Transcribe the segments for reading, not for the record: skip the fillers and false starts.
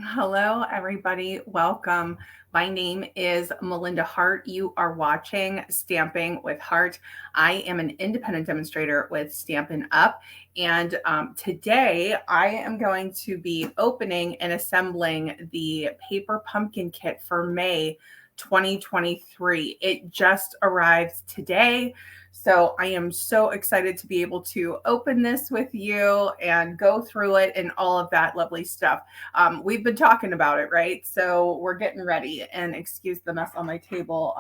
Hello, everybody. Welcome. My name is Melinda Hart. You are watching Stamping with Hart. I am an independent demonstrator with Stampin Up. And today I am going to be opening and assembling the paper pumpkin kit for May 2023. It just arrived today. So I am so excited to be able to open this with you and go through it and all of that lovely stuff. We've been talking about it, right? So we're getting ready. And excuse the mess on my table.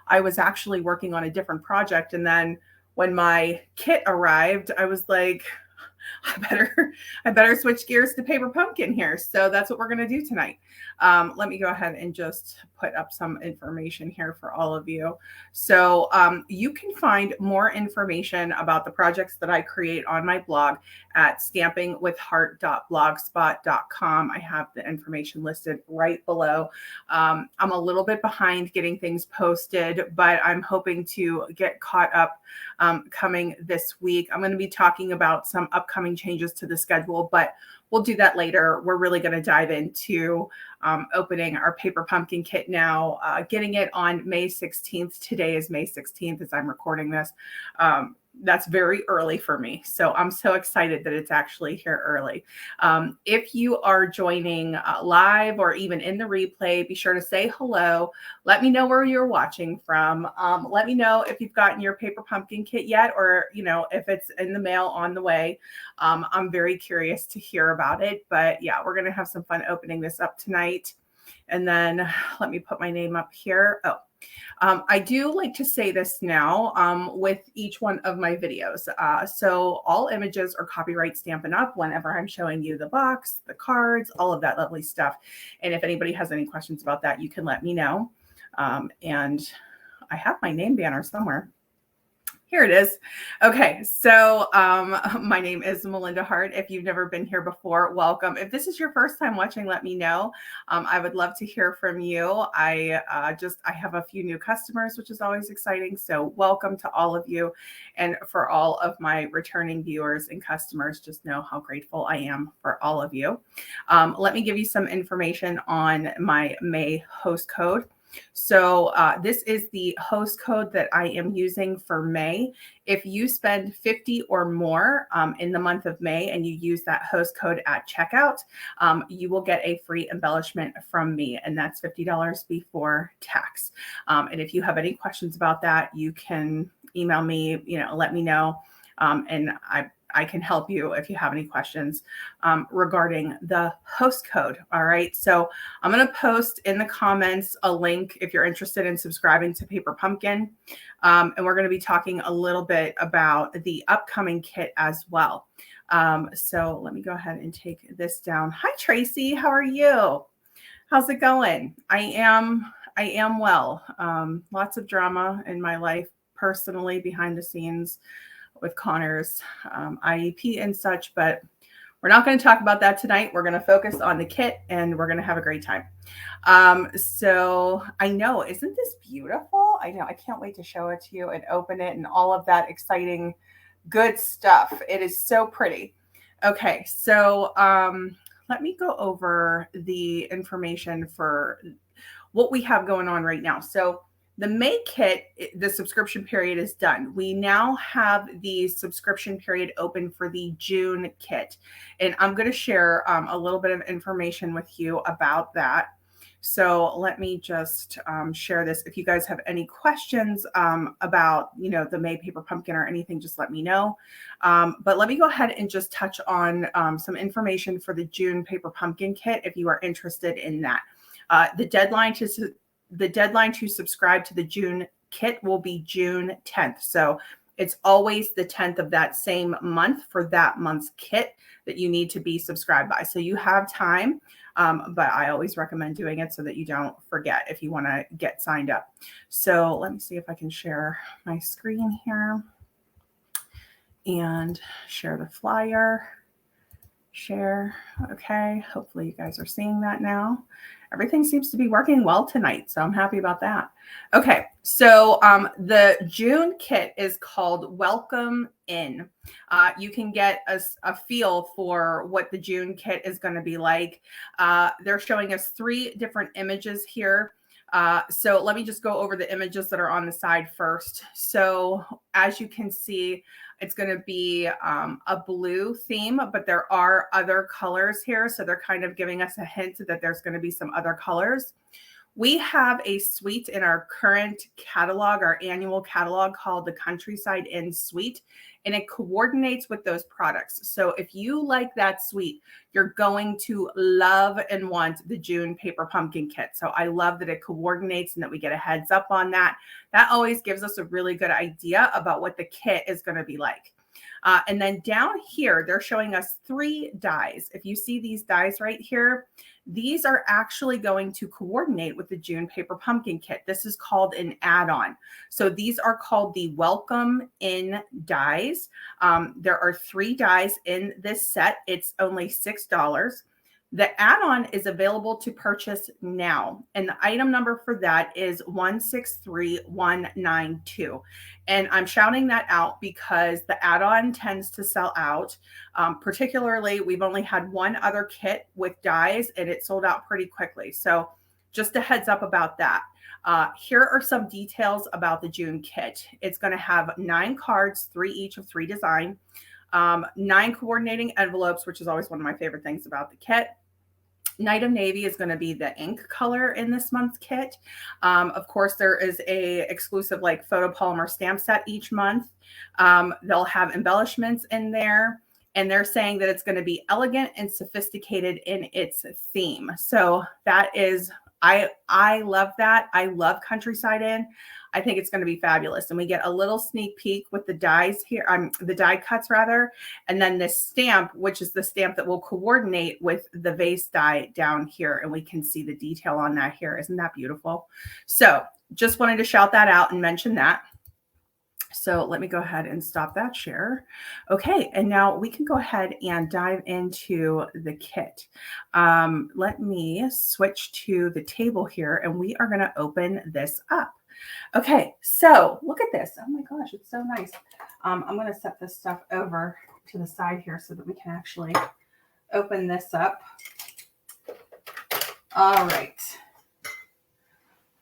I was actually working on a different project, and then when my kit arrived, I was like, I better switch gears to paper pumpkin here. So that's what we're going to do tonight. Let me go ahead and just put up some information here for all of you. So you can find more information about the projects that I create on my blog at stampingwithheart.blogspot.com. I have the information listed right below. I'm a little bit behind getting things posted, but I'm hoping to get caught up coming this week. I'm going to be talking about some upcoming changes to the schedule, but we'll do that later. We're really going to dive into opening our paper pumpkin kit now, getting it on May 16th. Today is May 16th as I'm recording this. That's very early for me. So I'm so excited that it's actually here early. If you are joining live or even in the replay, be sure to say hello. Let me know where you're watching from. Let me know if you've gotten your paper pumpkin kit yet, or, if it's in the mail on the way. I'm very curious to hear about it, but yeah, we're going to have some fun opening this up tonight. And then let me put my name up here. I do like to say this now with each one of my videos. So all images are copyright Stampin' Up! Whenever I'm showing you the box, the cards, all of that lovely stuff. And if anybody has any questions about that, you can let me know. And I have my name banner somewhere. Here it is. Okay, so my name is Melinda Hart. If you've never been here before, welcome. If this is your first time watching, let me know. I would love to hear from you. I have a few new customers, which is always exciting. So welcome to all of you. And for all of my returning viewers and customers, just know how grateful I am for all of you. Let me give you some information on my May host code. So this is the host code that I am using for May. If you spend 50 or more in the month of May and you use that host code at checkout, you will get a free embellishment from me, and that's $50 before tax. And if you have any questions about that, you can email me, let me know. And I can help you if you have any questions regarding the host code. All right. So I'm going to post in the comments a link if you're interested in subscribing to Paper Pumpkin. And we're going to be talking a little bit about the upcoming kit as well. So let me go ahead and take this down. Hi, Tracy. How are you? How's it going? I am well. Lots of drama in my life personally behind the scenes with Connor's IEP and such, but we're not going to talk about that tonight. We're going to focus on the kit and we're going to have a great time. So I know, isn't this beautiful? I know, I can't wait to show it to you and open it and all of that exciting, good stuff. It is so pretty. Okay, so let me go over the information for what we have going on right now. So the May kit, the subscription period is done. We now have the subscription period open for the June kit. And I'm going to share a little bit of information with you about that. So let me just share this. If you guys have any questions about, the May paper pumpkin or anything, just let me know. But let me go ahead and just touch on some information for the June paper pumpkin kit if you are interested in that. The deadline to subscribe to the June kit will be June 10th. So it's always the 10th of that same month for that month's kit that you need to be subscribed by. So you have time, but I always recommend doing it so that you don't forget if you want to get signed up. So let me see if I can share my screen here and share the flyer. Share. Okay. Hopefully you guys are seeing that now. Everything seems to be working well tonight, so I'm happy about that. Okay, so the June kit is called Welcome In. You can get a feel for what the June kit is going to be like. They're showing us 3 different images here. So let me just go over the images that are on the side first. So as you can see, it's going to be a blue theme, but there are other colors here. So they're kind of giving us a hint that there's going to be some other colors. We have a suite in our current catalog, our annual catalog called the Countryside Inn Suite, and it coordinates with those products. So if you like that suite, you're going to love and want the June Paper Pumpkin Kit. So I love that it coordinates and that we get a heads up on that. That always gives us a really good idea about what the kit is going to be like. And then down here, they're showing us 3 dies. If you see these dies right here, these are actually going to coordinate with the June Paper Pumpkin Kit. This is called an add-on. So these are called the Welcome In dies. There are 3 dies in this set. It's only $6. The add-on is available to purchase now, and the item number for that is 163192. And I'm shouting that out because the add-on tends to sell out. Particularly, we've only had 1 other kit with dies, and it sold out pretty quickly. So just a heads up about that. Here are some details about the June kit. It's going to have 9 cards, 3 each of 3 design, 9 coordinating envelopes, which is always one of my favorite things about the kit. Night of Navy is going to be the ink color in this month's kit. Of course, there is a exclusive like photopolymer stamp set each month. They'll have embellishments in there, and they're saying that it's going to be elegant and sophisticated in its theme. So that is, I love that. I love Countryside Inn. I think it's going to be fabulous. And we get a little sneak peek with the dies here, the die cuts rather, and then this stamp, which is the stamp that will coordinate with the vase die down here. And we can see the detail on that here. Isn't that beautiful? So just wanted to shout that out and mention that. So let me go ahead and stop that share. Okay, and now we can go ahead and dive into the kit. Let me switch to the table here, and we are going to open this up. Okay, so look at this. Oh my gosh, it's so nice. I'm going to set this stuff over to the side here so that we can actually open this up. All right.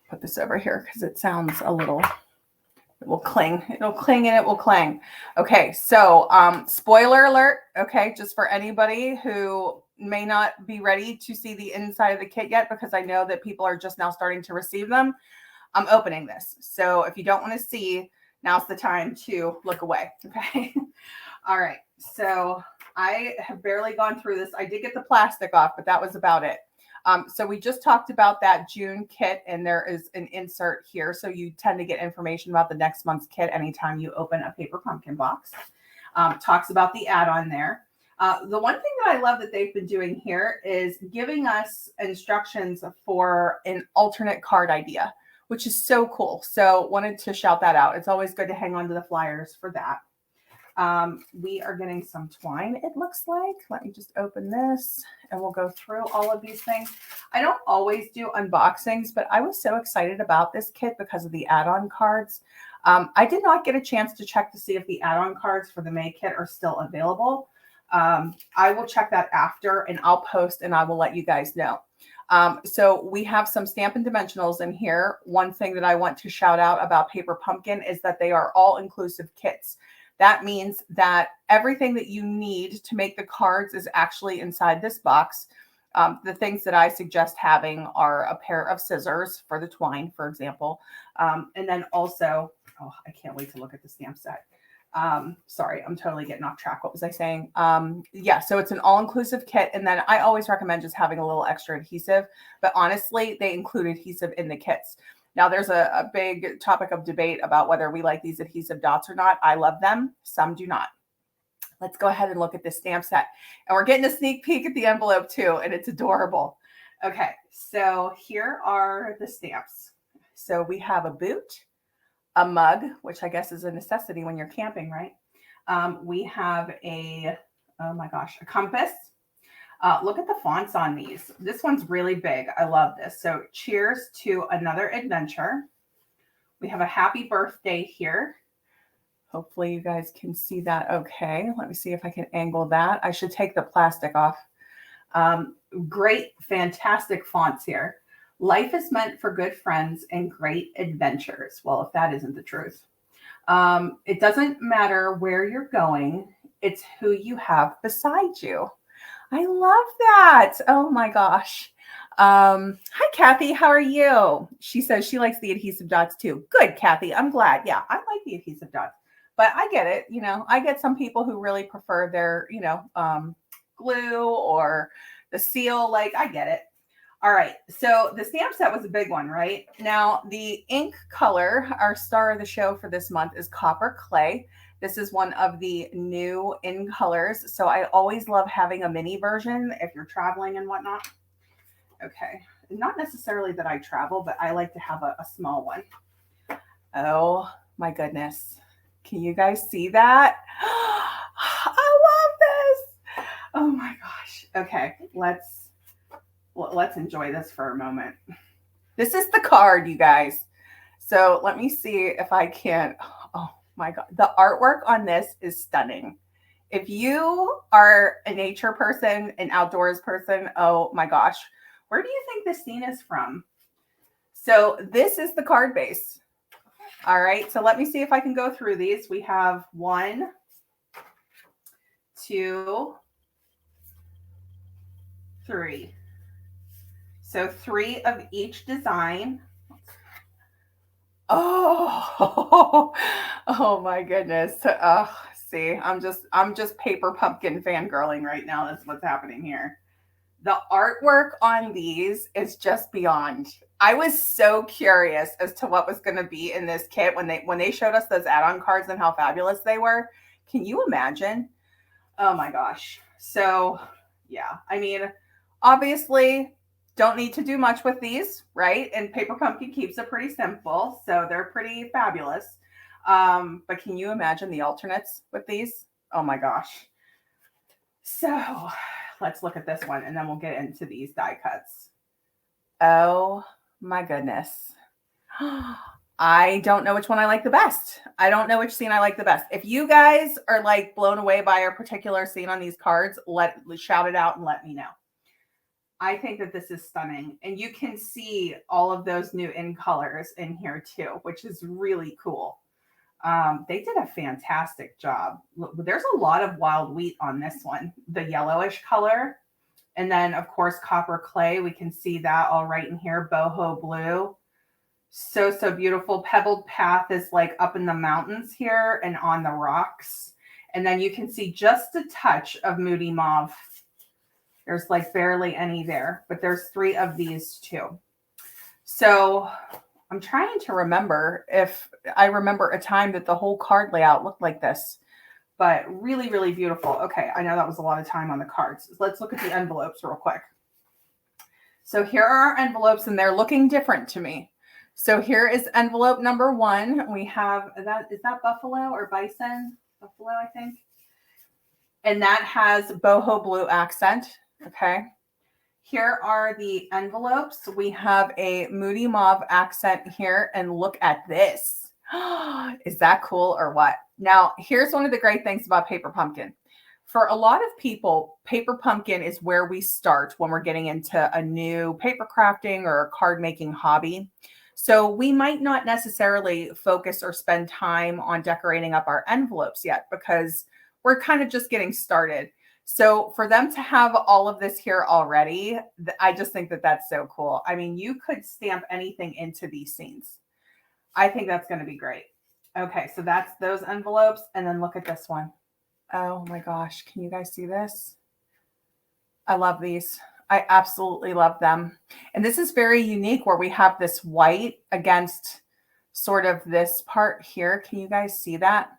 Put this over here because it sounds a little, it will cling. It'll cling and it will clang. Okay, so spoiler alert, okay, just for anybody who may not be ready to see the inside of the kit yet, because I know that people are just now starting to receive them. I'm opening this. So if you don't want to see, now's the time to look away. Okay. All right. So I have barely gone through this. I did get the plastic off, but that was about it. So we just talked about that June kit, and there is an insert here. So you tend to get information about the next month's kit anytime you open a paper pumpkin box. Talks about the add-on there. The one thing that I love that they've been doing here is giving us instructions for an alternate card idea, which is so cool. So wanted to shout that out. It's always good to hang on to the flyers for that. We are getting some twine, it looks like. Let me just open this and we'll go through all of these things. I don't always do unboxings, but I was so excited about this kit because of the add-on cards. I did not get a chance to check to see if the add-on cards for the May kit are still available. I will check that after, and I'll post and I will let you guys know. So we have some Stampin' Dimensionals in here. One thing that I want to shout out about Paper Pumpkin is that they are all inclusive kits. That means that everything that you need to make the cards is actually inside this box. The things that I suggest having are a pair of scissors for the twine, for example. And then also, oh, I can't wait to look at the stamp set. Sorry, I'm totally getting off track. What was I saying? Yeah, so it's an all-inclusive kit. And then I always recommend just having a little extra adhesive, but honestly, they include adhesive in the kits. Now there's a big topic of debate about whether we like these adhesive dots or not. I love them. Some do not. Let's go ahead and look at this stamp set. And we're getting a sneak peek at the envelope too, and it's adorable. Okay, so here are the stamps. So we have a boot, a mug, which I guess is a necessity when you're camping, right? We have a, oh my gosh, a compass. Look at the fonts on these. This one's really big. I love this. So cheers to another adventure. We have a happy birthday here. Hopefully you guys can see that okay. Let me see if I can angle that. I should take the plastic off. Great, fantastic fonts here. Life is meant for good friends and great adventures. Well, if that isn't the truth. It doesn't matter where you're going. It's who you have beside you. I love that. Oh my gosh. Hi, Kathy. How are you? She says she likes the adhesive dots too. Good, Kathy. I'm glad. Yeah, I like the adhesive dots, but I get it. I get some people who really prefer their, glue or the seal. Like, I get it. All right. So the stamp set was a big one, right? Now, the ink color, our star of the show for this month, is Copper Clay. This is one of the new in colors. So I always love having a mini version if you're traveling and whatnot. Okay. Not necessarily that I travel, but I like to have a small one. Oh my goodness. Can you guys see that? I love this. Oh my gosh. Okay. Let's enjoy this for a moment. This is the card, you guys. So let me see if I can. Oh my God. The artwork on this is stunning. If you are a nature person, an outdoors person, oh my gosh. Where do you think this scene is from? So this is the card base. All right. So let me see if I can go through these. We have 1, 2, 3. So 3 of each design. Oh, oh my goodness. Oh, see, I'm just paper pumpkin fangirling right now. That's what's happening here. The artwork on these is just beyond. I was so curious as to what was going to be in this kit when they showed us those add-on cards and how fabulous they were. Can you imagine? Oh my gosh. So, yeah. I mean, obviously, don't need to do much with these, right? And Paper Pumpkin keeps it pretty simple, so they're pretty fabulous. But can you imagine the alternates with these? Oh my gosh. So let's look at this one, and then we'll get into these die cuts. Oh my goodness. I don't know which one I like the best. I don't know which scene I like the best. If you guys are like blown away by a particular scene on these cards, shout it out and let me know. I think that this is stunning. And you can see all of those new in colors in here too, which is really cool. They did a fantastic job. There's a lot of wild wheat on this one, the yellowish color. And then, of course, Copper Clay. We can see that all right in here. Boho Blue. So, so beautiful. Pebbled Path is like up in the mountains here and on the rocks. And then you can see just a touch of Moody Mauve. There's like barely any there, but there's 3 of these too. So I'm trying to remember if I remember a time that the whole card layout looked like this, but really, really beautiful. Okay, I know that was a lot of time on the cards. Let's look at the envelopes real quick. So here are our envelopes, and they're looking different to me. So here is envelope number 1. We have is that buffalo or bison? Buffalo, I think. And that has boho blue accent. Okay. Here are the envelopes. We have a Moody Mauve accent here, and look at this. Is that cool or what? Now, here's one of the great things about Paper Pumpkin. For a lot of people, Paper Pumpkin is where we start when we're getting into a new paper crafting or a card making hobby. So we might not necessarily focus or spend time on decorating up our envelopes yet because we're kind of just getting started. So for them to have all of this here already, I just think that that's so cool. I mean, you could stamp anything into these scenes. I think that's going to be great. Okay, so that's those envelopes. And then look at this one. Oh my gosh. Can you guys see this? I love these. I absolutely love them. And this is very unique where we have this white against sort of this part here. Can you guys see that?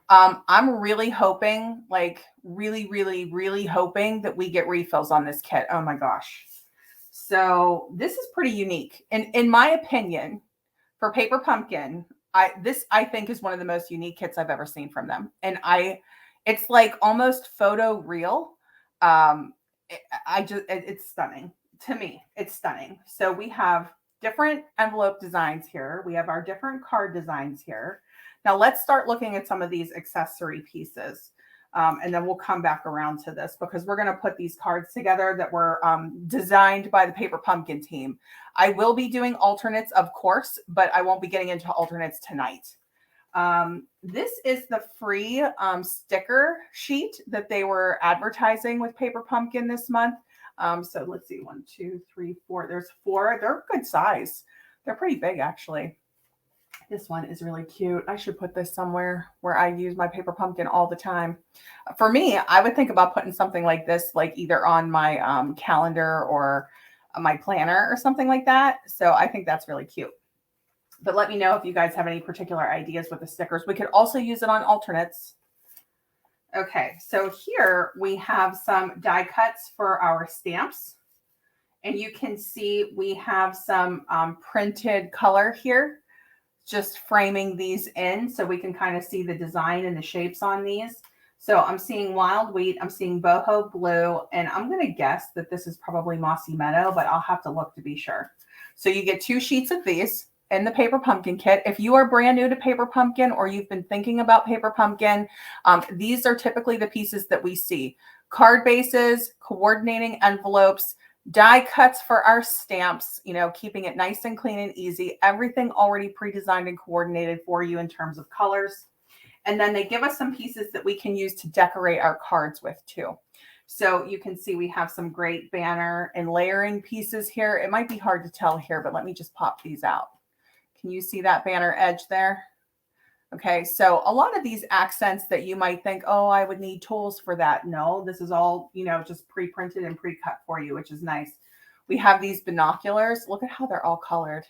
I'm really hoping, like really, really, really hoping that we get refills on this kit. Oh my gosh. So this is pretty unique. And in my opinion, for Paper Pumpkin, I think is one of the most unique kits I've ever seen from them. And it's like almost photo real. it's stunning. To me, it's stunning. So we have different envelope designs here. We have our different card designs here. Now let's start looking at some of these accessory pieces. And then we'll come back around to this because we're going to put these cards together that were designed by the Paper Pumpkin team. I will be doing alternates, of course, but I won't be getting into alternates tonight. This is the free sticker sheet that they were advertising with Paper Pumpkin this month. So let's see, 1, 2, 3, 4. There's 4. They're good size. They're pretty big, actually. This one is really cute. I should put this somewhere where I use my Paper Pumpkin all the time. For me, I would think about putting something like this, like either on my calendar or my planner or something like that. So I think that's really cute. But let me know if you guys have any particular ideas with the stickers. We could also use it on alternates. Okay, so here we have some die cuts for our stamps. And you can see we have some printed color here, just framing these in so we can kind of see the design and the shapes on these. So I'm seeing Wild Wheat, I'm seeing Boho Blue, and I'm going to guess that this is probably Mossy Meadow, but I'll have to look to be sure. So you get 2 sheets of these in the Paper Pumpkin kit. If you are brand new to Paper Pumpkin or you've been thinking about Paper Pumpkin, these are typically the pieces that we see. Card bases, coordinating envelopes, die cuts for our stamps, you know, keeping it nice and clean and easy. Everything already pre-designed and coordinated for you in terms of colors. And then they give us some pieces that we can use to decorate our cards with too. So you can see we have some great banner and layering pieces here. It might be hard to tell here, but let me just pop these out. Can you see that banner edge there? Okay, so a lot of these accents that you might think, oh, I would need tools for that. No, this is all, you know, just pre-printed and pre-cut for you, which is nice. We have these binoculars. Look at how they're all colored.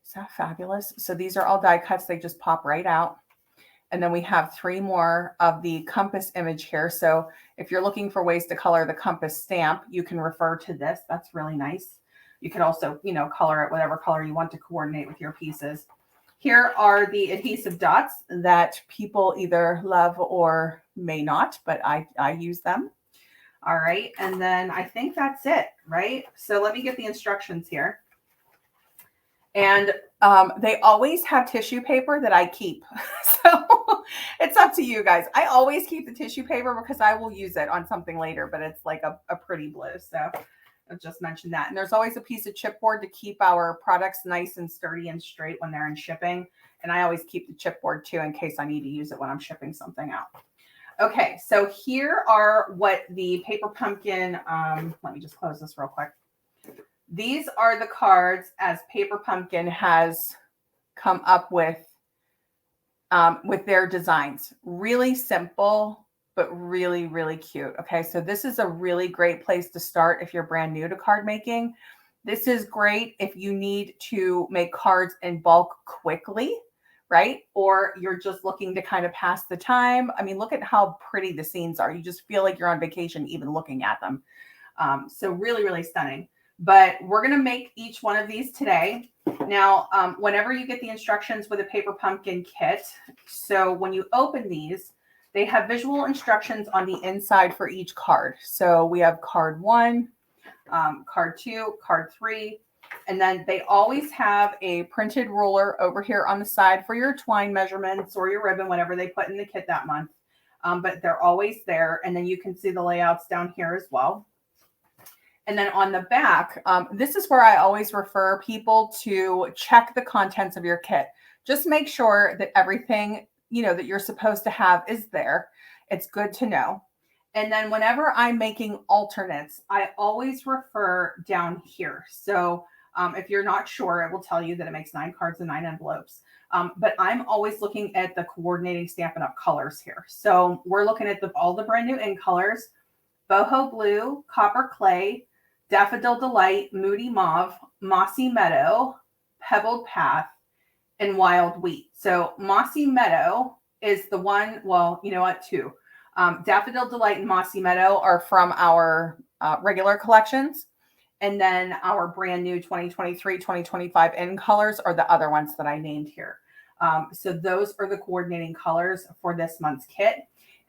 Is that fabulous? So these are all die cuts. They just pop right out. And then we have 3 more of the compass image here. So if you're looking for ways to color the compass stamp, you can refer to this. That's really nice. You can also, you know, color it whatever color you want to coordinate with your pieces. Here are the adhesive dots that people either love or may not, but I use them. All right. And then I think that's it, right? So let me get the instructions here. And they always have tissue paper that I keep. So it's up to you guys. I always keep the tissue paper because I will use it on something later, but it's like a pretty blue. So I'll just mention that. And there's always a piece of chipboard to keep our products nice and sturdy and straight when they're in shipping. And I always keep the chipboard too in case I need to use it when I'm shipping something out. Okay, so here are what the Paper Pumpkin, let me just close this real quick. These are the cards as Paper Pumpkin has come up with their designs. Really simple, but really, really cute. Okay, so this is a really great place to start if you're brand new to card making. This is great if you need to make cards in bulk quickly, right? Or you're just looking to kind of pass the time. I mean, look at how pretty the scenes are. You just feel like you're on vacation even looking at them. So really, really stunning. But we're going to make each one of these today. Now, whenever you get the instructions with a Paper Pumpkin kit, so when you open these, they have visual instructions on the inside for each card. So we have card 1, card 2, card 3, and then they always have a printed ruler over here on the side for your twine measurements or your ribbon, whatever they put in the kit that month. But they're always there. And then you can see the layouts down here as well. And then on the back, this is where I always refer people to check the contents of your kit. Just make sure that everything, you know, that you're supposed to have is there. It's good to know. And then whenever I'm making alternates, I always refer down here. So if you're not sure, it will tell you that it makes 9 cards and 9 envelopes. But I'm always looking at the coordinating Stampin' Up! Colors here. So we're looking at all the brand new in colors: Boho Blue, Copper Clay, Daffodil Delight, Moody Mauve, Mossy Meadow, Pebbled Path, and Wild Wheat. So Mossy Meadow is the one, well, you know what, 2. Daffodil Delight and Mossy Meadow are from our regular collections. And then our brand new 2023, 2025 in colors are the other ones that I named here. So those are the coordinating colors for this month's kit.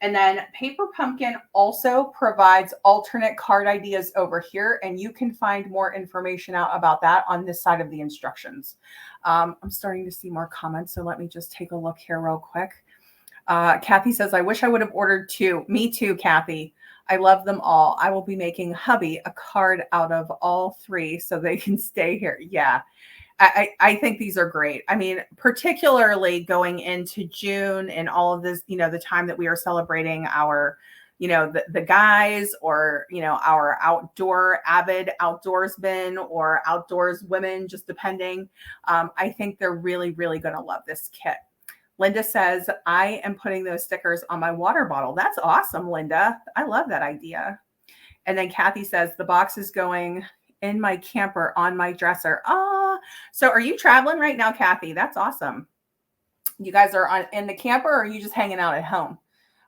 And then Paper Pumpkin also provides alternate card ideas over here, and you can find more information out about that on this side of the instructions. I'm starting to see more comments, so let me just take a look here real quick. Kathy says, I wish I would have ordered 2. Me too, Kathy. I love them all. I will be making hubby a card out of all 3 so they can stay here. Yeah. I think these are great. I mean, particularly going into June and all of this, the time that we are celebrating our, the guys, or, our avid outdoorsmen or outdoors women, just depending. I think they're really, really going to love this kit. Linda says, I am putting those stickers on my water bottle. That's awesome, Linda. I love that idea. And then Kathy says, the box is going in my camper on my dresser. So are you traveling right now, Kathy? That's awesome. You guys are in the camper, or are you just hanging out at home?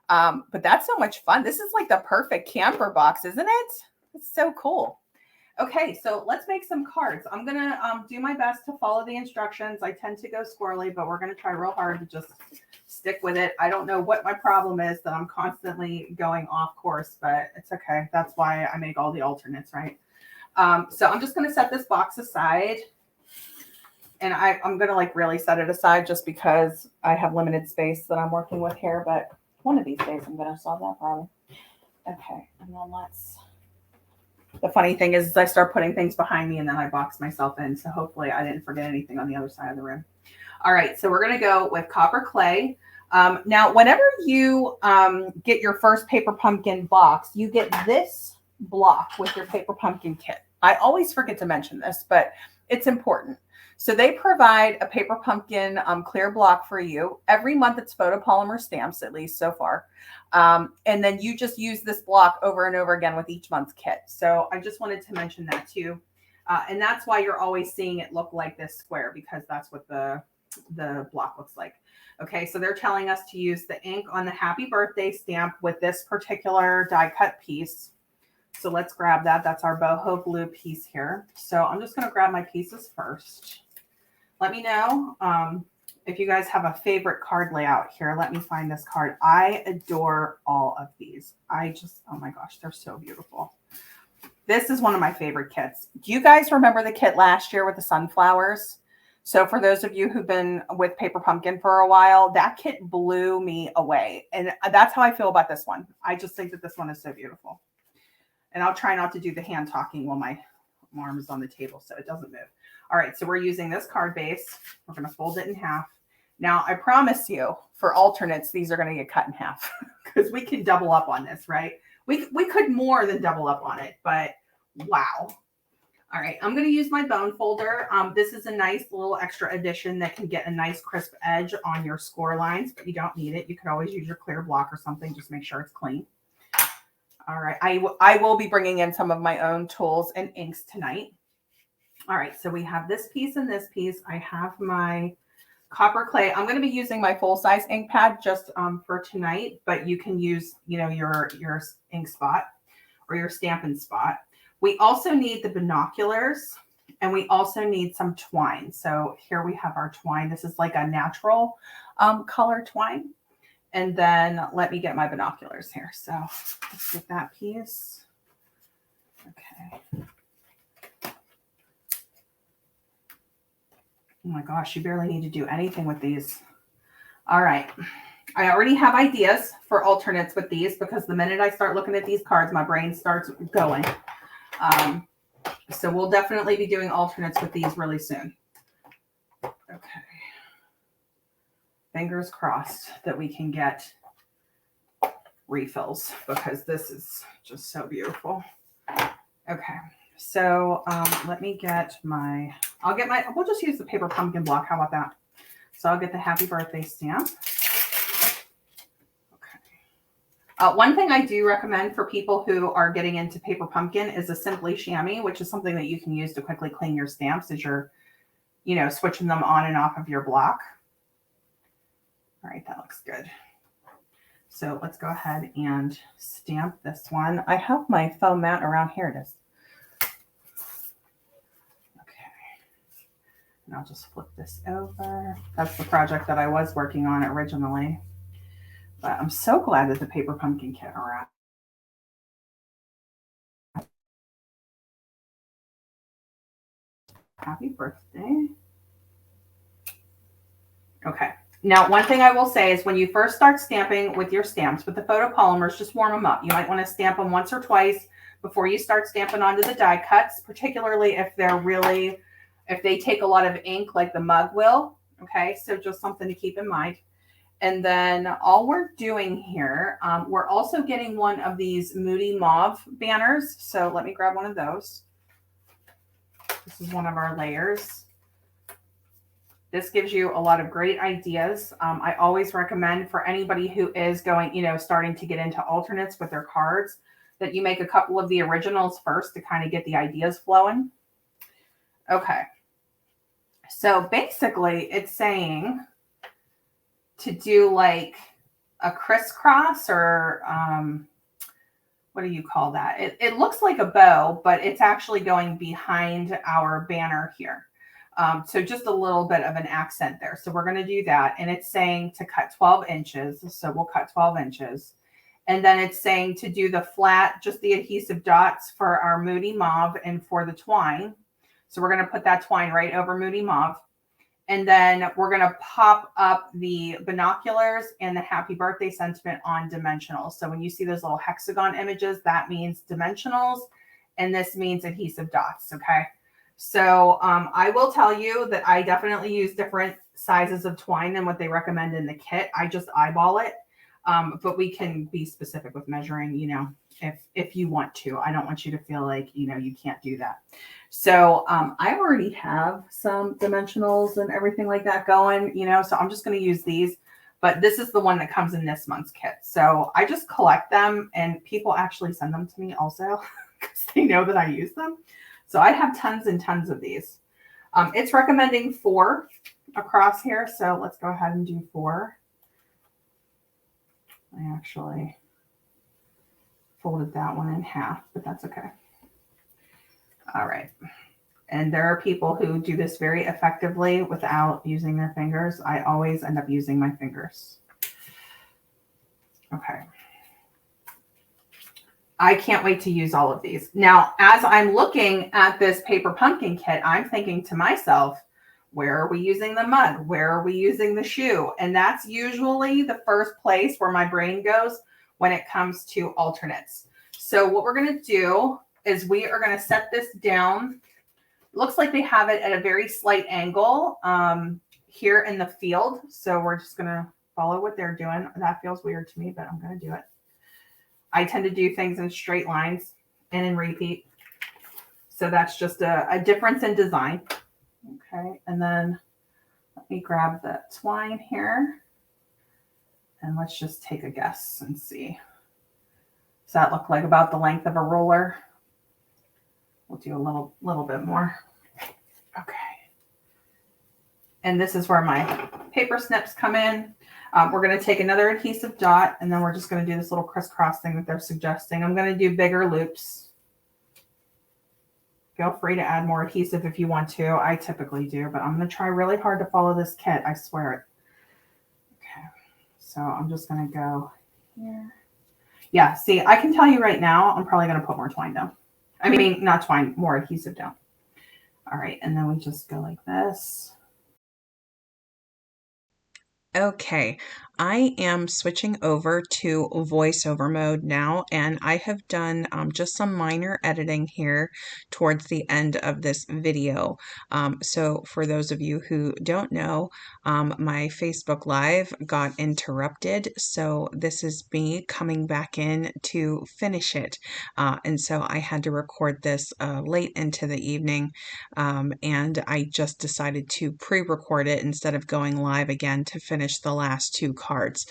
But that's so much fun. This is like the perfect camper box, isn't it? It's so cool. Okay, so let's make some cards. I'm going to do my best to follow the instructions. I tend to go squirrely, but we're going to try real hard to just stick with it. I don't know what my problem is that I'm constantly going off course, but it's okay. That's why I make all the alternates, right? So I'm just going to set this box aside, and I'm going to like really set it aside just because I have limited space that I'm working with here, but one of these days I'm going to solve that problem. Okay. And then the funny thing is I start putting things behind me and then I box myself in. So hopefully I didn't forget anything on the other side of the room. All right. So we're going to go with copper clay. Now, whenever you get your first Paper Pumpkin box, you get this block with your Paper Pumpkin kit. I always forget to mention this, but it's important. So they provide a Paper Pumpkin clear block for you. Every month it's photopolymer stamps, at least so far. And then you just use this block over and over again with each month's kit. So I just wanted to mention that too. And that's why you're always seeing it look like this square, because that's what the block looks like. Okay, so they're telling us to use the ink on the happy birthday stamp with this particular die cut piece. So let's grab that. That's our boho blue piece here. So I'm just going to grab my pieces first. Let me know if you guys have a favorite card layout here. Let me find this card. I adore all of these. Oh my gosh, they're so beautiful. This is one of my favorite kits. Do you guys remember the kit last year with the sunflowers? So for those of you who've been with Paper Pumpkin for a while, that kit blew me away. And that's how I feel about this one. I just think that this one is so beautiful. And I'll try not to do the hand talking while my arm is on the table so it doesn't move. All right, so we're using this card base. We're going to fold it in half. Now, I promise you, for alternates, these are going to get cut in half because we can double up on this, right? We could more than double up on it, but wow. All right, I'm going to use my bone folder. This is a nice little extra addition that can get a nice crisp edge on your score lines, but you don't need it. You could always use your clear block or something. Just make sure it's clean. All right, I will be bringing in some of my own tools and inks tonight. All right, so we have this piece and this piece. I have my copper clay. I'm going to be using my full-size ink pad just for tonight, but you can use, your ink spot or your Stampin' spot. We also need the binoculars, and we also need some twine. So here we have our twine. This is like a natural color twine. And then let me get my binoculars here. So let's get that piece. Okay. Oh my gosh, you barely need to do anything with these. All right. I already have ideas for alternates with these because the minute I start looking at these cards, my brain starts going. So we'll definitely be doing alternates with these really soon. Okay. Fingers crossed that we can get refills because this is just so beautiful. Okay. So let me get we'll just use the Paper Pumpkin block. How about that? So I'll get the happy birthday stamp. Okay. One thing I do recommend for people who are getting into Paper Pumpkin is a Simply Chamois, which is something that you can use to quickly clean your stamps as you're, switching them on and off of your block. All right, that looks good. So let's go ahead and stamp this one. I have my foam mat around here. It is. And I'll just flip this over. That's the project that I was working on originally. But I'm so glad that the paper pumpkin kit arrived. Happy birthday. Okay. Now, one thing I will say is when you first start stamping with your stamps, with the photopolymers, just warm them up. You might want to stamp them once or twice before you start stamping onto the die cuts, particularly if if they take a lot of ink like the mug will. Okay, so just something to keep in mind. And then all we're doing here, we're also getting one of these Moody Mauve banners. So let me grab one of those. This is one of our layers. This gives you a lot of great ideas. I always recommend for anybody who is going, starting to get into alternates with their cards, that you make a couple of the originals first to kind of get the ideas flowing. Okay. So basically it's saying to do like a crisscross or what do you call that? It looks like a bow, but it's actually going behind our banner here. So just a little bit of an accent there. So we're going to do that. And it's saying to cut 12 inches. So we'll cut 12 inches. And then it's saying to do the flat, just the adhesive dots for our Moody Mauve and for the twine. So we're going to put that twine right over Moody Mauve. And then we're going to pop up the binoculars and the happy birthday sentiment on dimensionals. So when you see those little hexagon images, that means dimensionals. And this means adhesive dots. Okay. So I will tell you that I definitely use different sizes of twine than what they recommend in the kit. I just eyeball it. But we can be specific with measuring, if you want to. I don't want you to feel like, you can't do that. So I already have some dimensionals and everything like that going, so I'm just going to use these. But this is the one that comes in this month's kit. So I just collect them, and people actually send them to me also because they know that I use them. So I have tons and tons of these. It's recommending 4 across here. So let's go ahead and do 4. I actually folded that one in half, but that's okay. All right. And there are people who do this very effectively without using their fingers. I always end up using my fingers. Okay. I can't wait to use all of these. Now, as I'm looking at this paper pumpkin kit, I'm thinking to myself, where are we using the mug? Where are we using the shoe? And that's usually the first place where my brain goes when it comes to alternates. So what we're going to do is we are going to set this down. Looks like they have it at a very slight angle here in the field. So we're just going to follow what they're doing. That feels weird to me, but I'm going to do it. I tend to do things in straight lines and in repeat. So that's just a difference in design. Okay, and then let me grab the twine here. And let's just take a guess and see. Does that look like about the length of a ruler? We'll do a little bit more. Okay. And this is where my paper snips come in. We're going to take another adhesive dot, and then we're just going to do this little crisscross thing that they're suggesting. I'm going to do bigger loops. Feel free to add more adhesive if you want to. I typically do, but I'm going to try really hard to follow this kit. I swear it. Okay. So I'm just going to go here. Yeah, see, I can tell you right now, I'm probably going to put more twine down. I mean, not twine, more adhesive down. All right, and then we just go like this. Okay, I am switching over to voiceover mode now, and I have done just some minor editing here towards the end of this video. So for those of you who don't know, my Facebook Live got interrupted, so this is me coming back in to finish it. And so I had to record this late into the evening, and I just decided to pre-record it instead of going live again to finish the last 2 cards.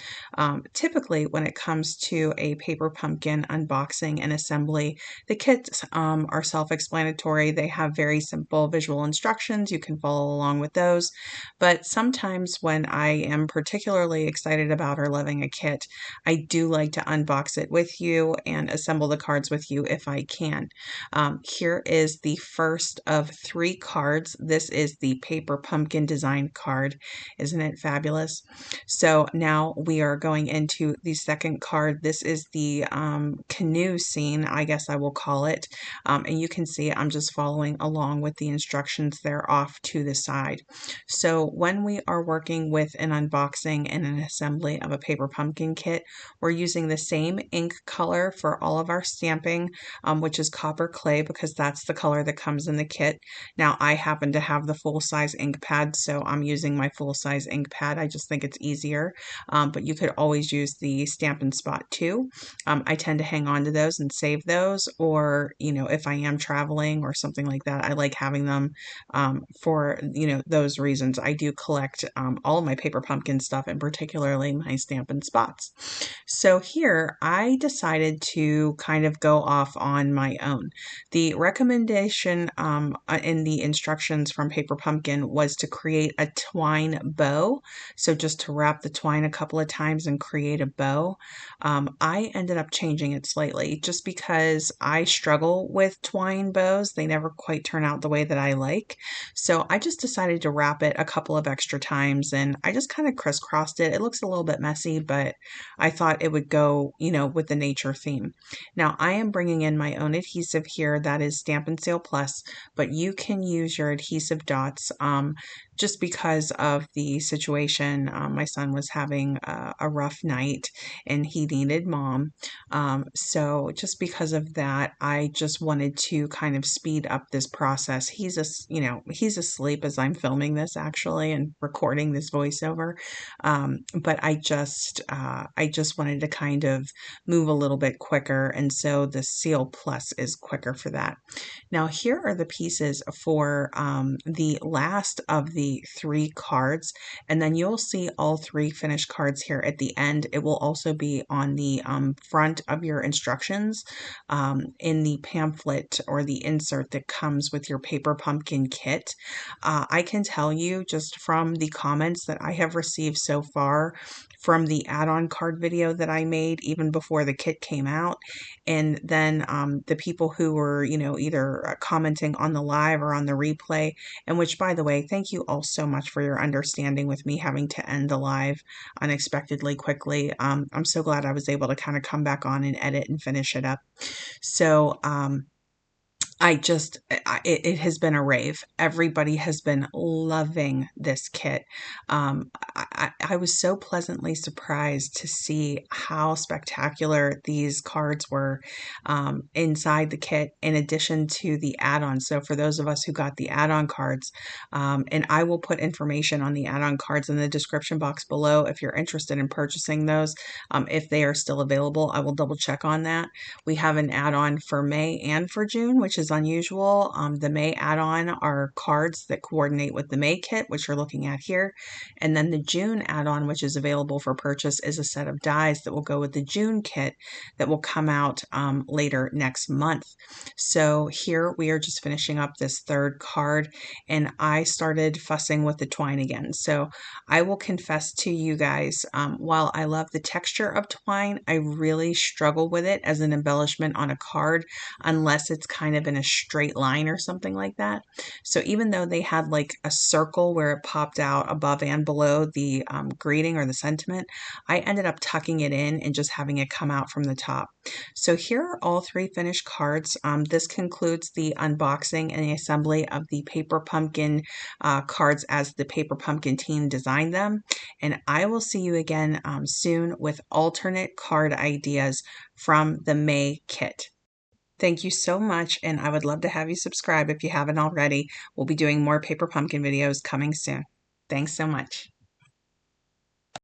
Typically, when it comes to a paper pumpkin unboxing and assembly, the kits are self-explanatory. They have very simple visual instructions. You can follow along with those. But sometimes when I am particularly excited about or loving a kit, I do like to unbox it with you and assemble the cards with you if I can. Here is the first of 3 cards. This is the paper pumpkin design card. Isn't it fabulous? So now now we are going into the second card. This is the canoe scene, I guess I will call it. And you can see I'm just following along with the instructions there off to the side. So when we are working with an unboxing and an assembly of a paper pumpkin kit, we're using the same ink color for all of our stamping, which is copper clay, because that's the color that comes in the kit. Now I happen to have the full-size ink pad, so I'm using my full-size ink pad. I just think it's easier, but you could always use the Stampin' Spot too. I tend to hang on to those and save those, or if I am traveling or something like that, I like having them for those reasons. I do collect all of my paper pumpkin stuff, and particularly my Stampin' Spots. So here I decided to kind of go off on my own. The recommendation in the instructions from Paper Pumpkin was to create a twine bow. So just to wrap the twine a couple of times and create a bow. I ended up changing it slightly just because I struggle with twine bows. They never quite turn out the way that I like. So I just decided to wrap it a couple of extra times, and I just kind of crisscrossed it. It looks a little bit messy, but I thought it would go, with the nature theme. Now I am bringing in my own adhesive here that is Stampin' Seal Plus, but you can use your adhesive dots just because of the situation. My son was having a rough night and he needed mom. So just because of that, I just wanted to kind of speed up this process. He's asleep as I'm filming this actually and recording this voiceover. But I just wanted to kind of move a little bit quicker. And so the Seal Plus is quicker for that. Now here are the pieces for the last of the 3 cards, and then you'll see all 3 finished cards here at the end. It will also be on the front of your instructions in the pamphlet or the insert that comes with your paper pumpkin kit. I can tell you just from the comments that I have received so far from the add-on card video that I made even before the kit came out, and then the people who were either commenting on the live or on the replay, and which, by the way, thank you all so much for your understanding with me having to end the live unexpectedly quickly. I'm so glad I was able to kind of come back on and edit and finish it up. So it has been a rave. Everybody has been loving this kit. I was so pleasantly surprised to see how spectacular these cards were inside the kit, in addition to the add-on. So for those of us who got the add-on cards, and I will put information on the add-on cards in the description box below if you're interested in purchasing those. If they are still available, I will double check on that. We have an add-on for May and for June, which is unusual. The May add-on are cards that coordinate with the May kit, which you're looking at here. And then the June add-on, which is available for purchase, is a set of dies that will go with the June kit that will come out later next month. So here we are just finishing up this 3rd card, and I started fussing with the twine again. So I will confess to you guys, while I love the texture of twine, I really struggle with it as an embellishment on a card unless it's kind of in a straight line or something like that. So even though they had like a circle where it popped out above and below the greeting or the sentiment, I ended up tucking it in and just having it come out from the top. So here are all 3 finished cards. This concludes the unboxing and the assembly of the Paper Pumpkin cards as the Paper Pumpkin team designed them. And I will see you again soon with alternate card ideas from the May kit. Thank you so much, and I would love to have you subscribe if you haven't already. We'll be doing more Paper Pumpkin videos coming soon. Thanks so much.